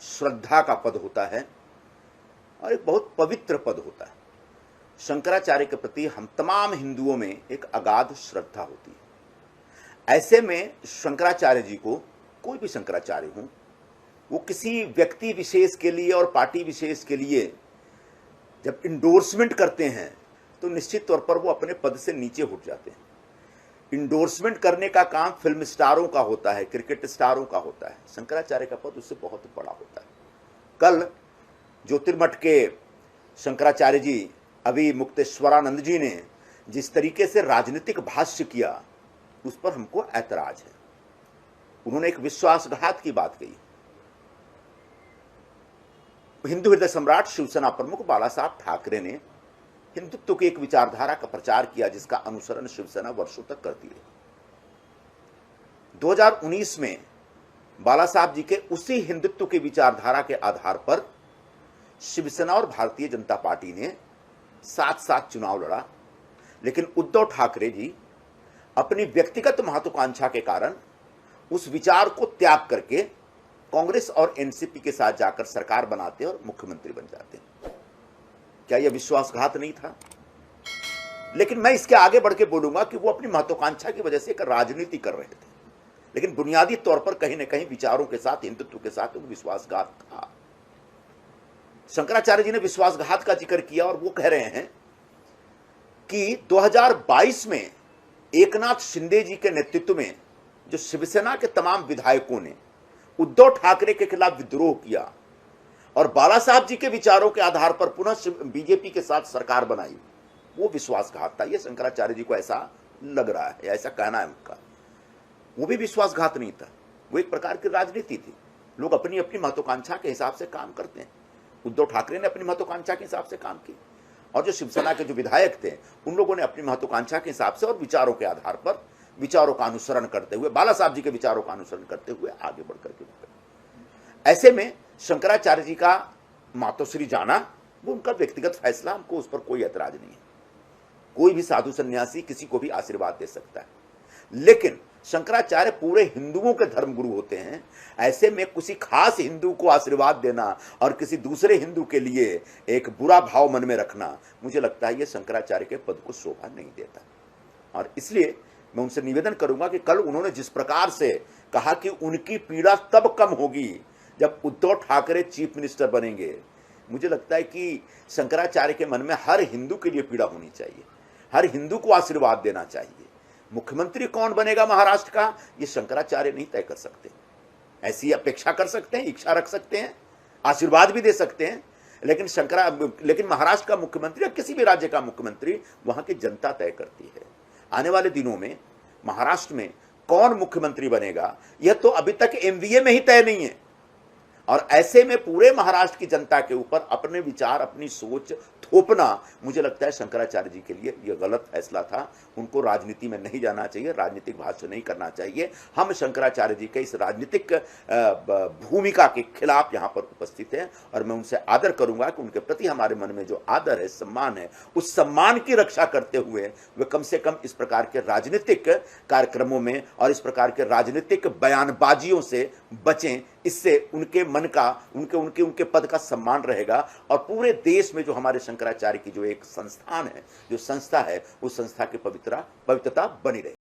श्रद्धा का पद होता है और एक बहुत पवित्र पद होता है। शंकराचार्य के प्रति हम तमाम हिंदुओं में एक अगाध श्रद्धा होती है। ऐसे में शंकराचार्य जी को, कोई भी शंकराचार्य हो, वो किसी व्यक्ति विशेष के लिए और पार्टी विशेष के लिए जब इंडोर्समेंट करते हैं तो निश्चित तौर पर वो अपने पद से नीचे उठ जाते हैं। इंडोर्समेंट करने का काम फिल्म स्टारों का होता है, क्रिकेट स्टारों का होता है। शंकराचार्य का पद उससे बहुत बड़ा होता है। कल ज्योतिर्मठ के शंकराचार्य जी, अभी मुक्तेश्वरानंद जी ने जिस तरीके से राजनीतिक भाष्य किया, उस पर हमको ऐतराज है। उन्होंने एक विश्वासघात की बात कही। हिंदू हृदय सम्राट शिवसेना प्रमुख बाला साहब ठाकरे ने हिंदुत्व की एक विचारधारा का प्रचार किया जिसका अनुसरण शिवसेना वर्षों तक करती है। 2019 में बाला साहब जी के उसी हिंदुत्व की विचारधारा के आधार पर शिवसेना और भारतीय जनता पार्टी ने साथ साथ चुनाव लड़ा, लेकिन उद्धव ठाकरे जी अपनी व्यक्तिगत महत्वाकांक्षा के कारण उस विचार को त्याग करके कांग्रेस और एनसीपी के साथ जाकर सरकार बनाते और मुख्यमंत्री बन जाते। क्या यह विश्वासघात नहीं था? लेकिन मैं इसके आगे बढ़ के बोलूंगा कि वो अपनी महत्वाकांक्षा की वजह से एक राजनीति कर रहे थे, लेकिन बुनियादी तौर पर कहीं ना कहीं विचारों के साथ, हिंदुत्व के साथ वो विश्वासघात था। शंकराचार्य जी ने विश्वासघात का जिक्र किया और वो कह रहे हैं कि 2022 में एकनाथ शिंदे जी के नेतृत्व में जो शिवसेना के तमाम विधायकों ने उद्धव ठाकरे के खिलाफ विद्रोह किया और बाला साहब जी के विचारों के आधार पर पुनः बीजेपी के साथ सरकार बनाई, वो विश्वासघात था। ये शंकराचार्य जी को ऐसा लग रहा है, ऐसा कहना है उनका। वो भी विश्वासघात नहीं था, वो एक प्रकार की राजनीति थी। लोग अपनी अपनी महत्वाकांक्षा के हिसाब से काम करते हैं। उद्धव ठाकरे ने अपनी महत्वाकांक्षा के हिसाब से काम की और जो शिवसेना के जो विधायक थे उन लोगों ने अपनी महत्वाकांक्षा के हिसाब से और विचारों के आधार पर विचारों का अनुसरण करते हुए, बाला साहब जी के विचारों का अनुसरण करते हुए आगे बढ़ करके। ऐसे में शंकराचार्य जी का मातोश्री जाना वो उनका व्यक्तिगत फैसला, हमको उस पर कोई ऐतराज नहीं है। कोई भी साधु सन्यासी किसी को भी आशीर्वाद दे सकता है, लेकिन शंकराचार्य पूरे हिंदुओं के धर्मगुरु होते हैं। ऐसे में किसी खास हिंदू को आशीर्वाद देना और किसी दूसरे हिंदू के लिए एक बुरा भाव मन में रखना, मुझे लगता है ये शंकराचार्य के पद को शोभा नहीं देता। और इसलिए मैं उनसे निवेदन करूंगा कि कल उन्होंने जिस प्रकार से कहा कि उनकी पीड़ा तब कम होगी जब उद्धव ठाकरे चीफ मिनिस्टर बनेंगे, मुझे लगता है कि शंकराचार्य के मन में हर हिंदू के लिए पीड़ा होनी चाहिए, हर हिंदू को आशीर्वाद देना चाहिए। मुख्यमंत्री कौन बनेगा महाराष्ट्र का, ये शंकराचार्य नहीं तय कर सकते। ऐसी अपेक्षा कर सकते हैं, इच्छा रख सकते हैं, आशीर्वाद भी दे सकते हैं, लेकिन महाराष्ट्र का मुख्यमंत्री या किसी भी राज्य का मुख्यमंत्री वहां की जनता तय करती है। आने वाले दिनों में महाराष्ट्र में कौन मुख्यमंत्री बनेगा यह तो अभी तक एमवीए में ही तय नहीं है, और ऐसे में पूरे महाराष्ट्र की जनता के ऊपर अपने विचार, अपनी सोच थोपना, मुझे लगता है शंकराचार्य जी के लिए यह गलत फैसला था। उनको राजनीति में नहीं जाना चाहिए, राजनीतिक भाष्य नहीं करना चाहिए। हम शंकराचार्य जी के इस राजनीतिक भूमिका के खिलाफ यहाँ पर उपस्थित हैं और मैं उनसे आदर करूंगा कि उनके प्रति हमारे मन में जो आदर है, सम्मान है, उस सम्मान की रक्षा करते हुए वे कम से कम इस प्रकार के राजनीतिक कार्यक्रमों में और इस प्रकार के राजनीतिक बयानबाजियों से बचें। इससे उनके मन का, उनके पद का सम्मान रहेगा और पूरे देश में जो हमारे शंकराचार्य की जो एक संस्थान है, जो संस्था है, उस संस्था की पवित्रता बनी रहेगी।